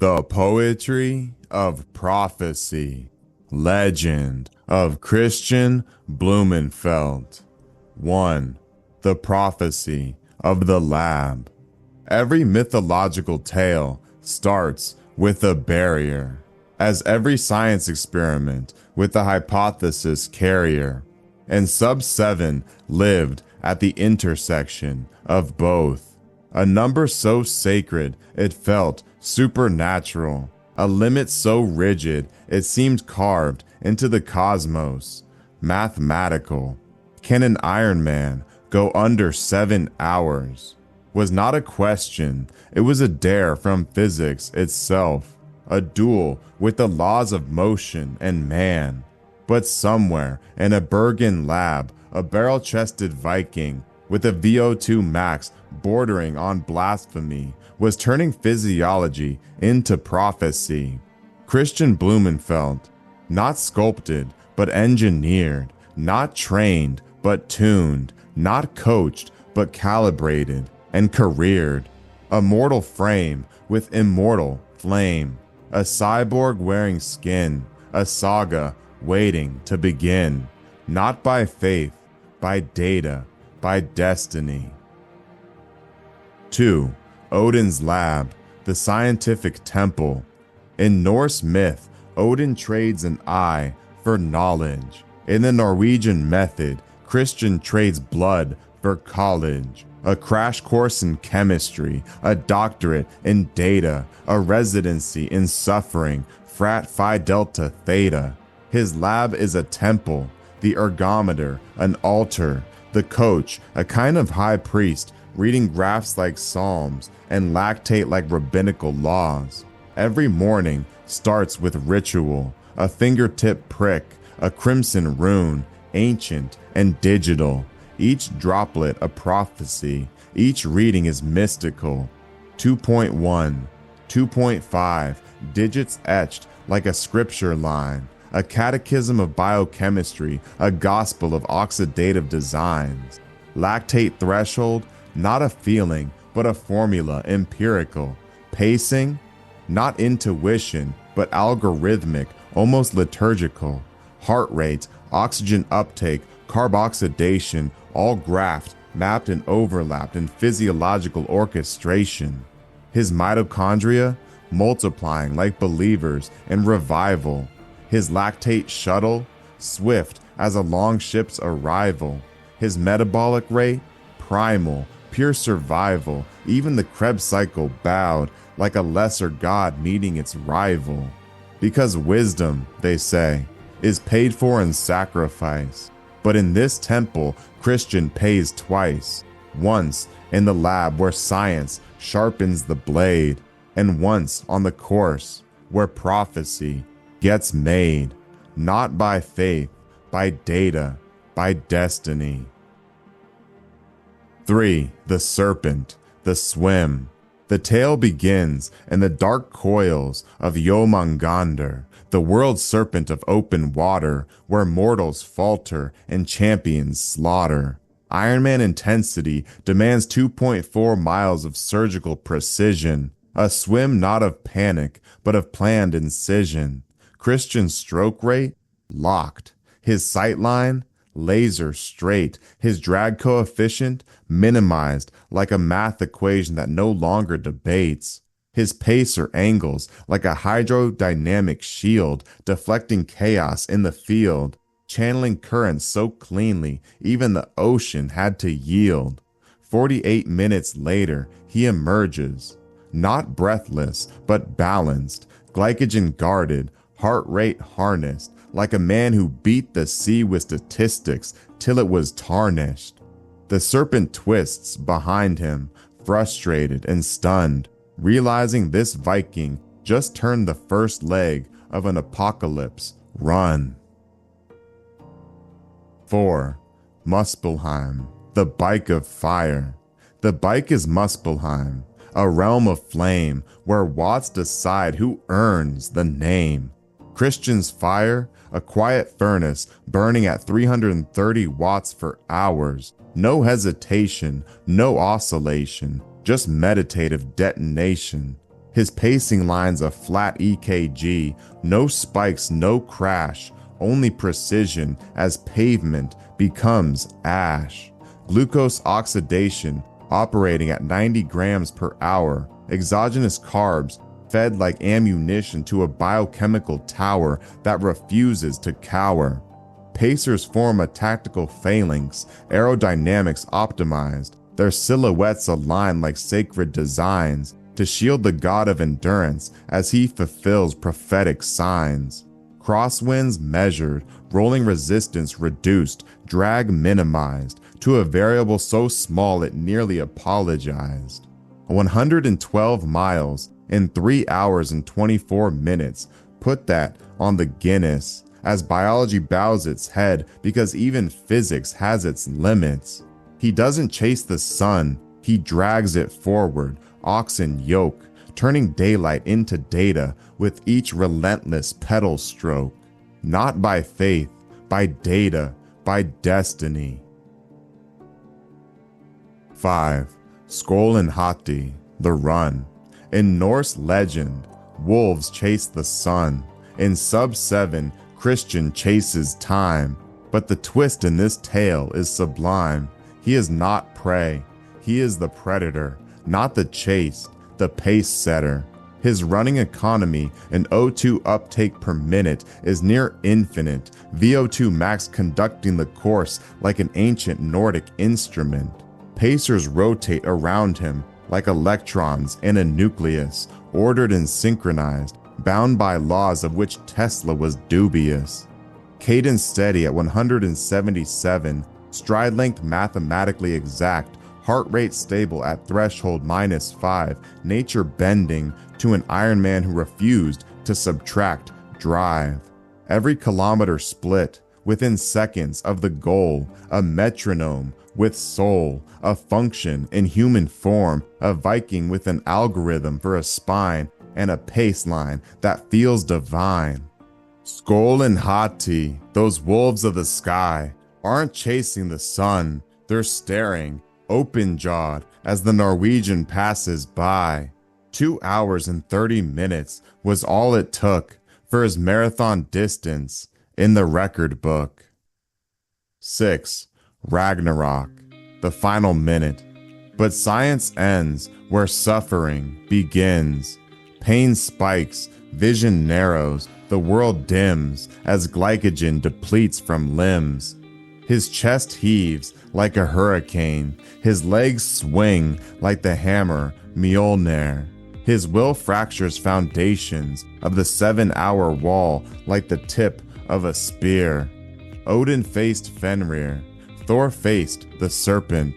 The Poetry of Prophecy. Legend of Kristian Blummenfelt. 1. The Prophecy of the Lab. Every mythological tale starts with a barrier, as every science experiment with a hypothesis carrier, and SUB7 lived at the intersection of both. A number so sacred it felt supernatural, a limit so rigid it seemed carved into the cosmos. Mathematical. Can an Ironman go under 7 hours? Was not a question, it was a dare from physics itself, a duel with the laws of motion and man. But somewhere in a Bergen lab, a barrel-chested Viking with a VO2 max bordering on blasphemy was turning physiology into prophecy. Kristian Blummenfelt, not sculpted but engineered, not trained but tuned, not coached but calibrated and careered. A mortal frame with immortal flame, a cyborg wearing skin, a saga waiting to begin, not by faith, by data, by destiny. 2. Odin's Lab, the scientific temple. In Norse myth, Odin trades an eye for knowledge. In the Norwegian Method, Kristian trades blood for college. A crash course in chemistry, a doctorate in data, a residency in suffering, frat phi delta theta. His lab is a temple, the ergometer an altar, the coach a kind of high priest reading graphs like psalms and lactate like rabbinical laws. Every morning starts with ritual, a fingertip prick, a crimson rune, ancient and digital. Each droplet a prophecy, each reading is mystical. 2.1, 2.5, digits etched like a scripture line, a catechism of biochemistry, a gospel of oxidative designs. Lactate threshold, not a feeling, but a formula, empirical. Pacing, not intuition, but algorithmic, almost liturgical. Heart rate, oxygen uptake, carboxylation, all graphed, mapped and overlapped in physiological orchestration. His mitochondria, multiplying like believers in revival. His lactate shuttle, swift as a longship's arrival. His metabolic rate, primal, pure survival. Even the Krebs cycle bowed like a lesser god meeting its rival. Because wisdom, they say, is paid for in sacrifice. But in this temple, Kristian pays twice. Once in the lab where science sharpens the blade, and once on the course where prophecy gets made, not by faith, by data, by destiny. 3. The Serpent, the Swim. The tale begins in the dark coils of Jörmungandr, the world serpent of open water, where mortals falter and champions slaughter. Ironman intensity demands 2.4 miles of surgical precision, a swim not of panic, but of planned incision. Kristian's stroke rate? Locked. His sightline? Laser straight. His drag coefficient? Minimized like a math equation that no longer debates. His pacer angles like a hydrodynamic shield, deflecting chaos in the field, channeling currents so cleanly even the ocean had to yield. 48 minutes later, he emerges, not breathless, but balanced, glycogen guarded, heart rate harnessed, like a man who beat the sea with statistics till it was tarnished. The serpent twists behind him, frustrated and stunned, realizing this Viking just turned the first leg of an apocalypse run. 4. Muspelheim, the bike of fire. The bike is Muspelheim, a realm of flame where watts decide who earns the name. Kristian's fire, a quiet furnace burning at 330 watts for hours. No hesitation, no oscillation, just meditative detonation. His pacing line's a flat EKG, no spikes, no crash, only precision as pavement becomes ash. Glucose oxidation operating at 90 grams per hour, exogenous carbs fed like ammunition to a biochemical tower that refuses to cower. Pacers form a tactical phalanx, aerodynamics optimized, their silhouettes align like sacred designs to shield the god of endurance as he fulfills prophetic signs. Crosswinds measured, rolling resistance reduced, drag minimized, to a variable so small it nearly apologized. 112 miles in 3 hours and 24 minutes, put that on the Guinness, as biology bows its head because even physics has its limits. He doesn't chase the sun, he drags it forward, oxen yoke, turning daylight into data with each relentless pedal stroke. Not by faith, by data, by destiny. 5. Sköll and Hati, the run. In Norse legend, wolves chase the sun. In SUB7, Kristian chases time. But the twist in this tale is sublime. He is not prey. He is the predator, not the chased, the pace setter. His running economy and O2 uptake per minute is near infinite, VO2 max conducting the course like an ancient Nordic instrument. Pacers rotate around him like electrons in a nucleus, ordered and synchronized, bound by laws of which Tesla was dubious. Cadence steady at 177, stride length mathematically exact, heart rate stable at threshold -5, nature bending to an Ironman who refused to subtract drive. Every kilometer split within seconds of the goal, a metronome with soul, a function in human form, a Viking with an algorithm for a spine and a pace line that feels divine. Sköll and Hati, those wolves of the sky, aren't chasing the sun, they're staring, open-jawed, as the Norwegian passes by. 2 hours and 30 minutes was all it took for his marathon distance in the record book. 6. Ragnarök, the final minute. But science ends where suffering begins. Pain spikes, vision narrows, the world dims as glycogen depletes from limbs. His chest heaves like a hurricane, his legs swing like the hammer Mjolnir. His will fractures foundations of the 7-hour wall like the tip of a spear. Odin faced Fenrir, Thor faced the Serpent,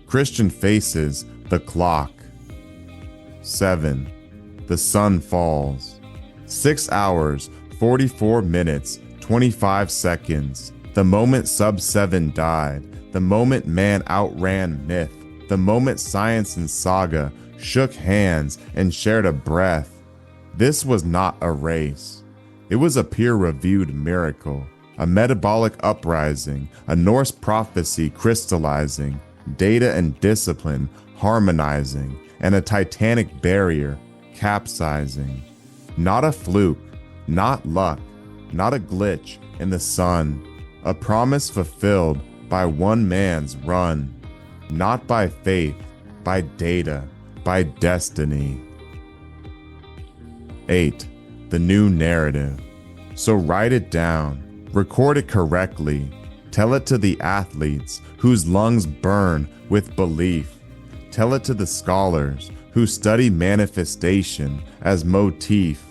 Kristian faces the clock. 7. The sun falls. 6 hours, 44 minutes, 25 seconds. The moment SUB7 died, the moment man outran myth, the moment science and saga shook hands and shared a breath. This was not a race. It was a peer-reviewed miracle, a metabolic uprising, a Norse prophecy crystallizing, data and discipline harmonizing, and a titanic barrier capsizing. Not a fluke, not luck, not a glitch in the sun, a promise fulfilled by one man's run, not by faith, by data, by destiny. 8. The new narrative. So write it down, record it correctly, tell it to the athletes whose lungs burn with belief, tell it to the scholars who study manifestation as motif,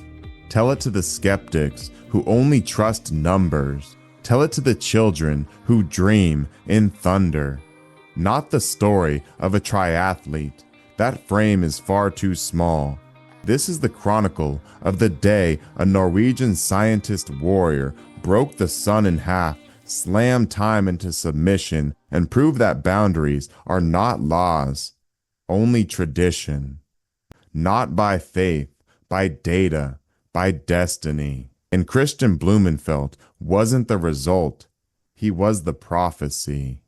tell it to the skeptics who only trust numbers, tell it to the children who dream in thunder. Not the story of a triathlete, that frame is far too small. This is the chronicle of the day a Norwegian scientist warrior broke the sun in half, slammed time into submission, and proved that boundaries are not laws, only tradition. Not by faith, by data, by destiny. And Kristian Blummenfelt wasn't the result, he was the prophecy.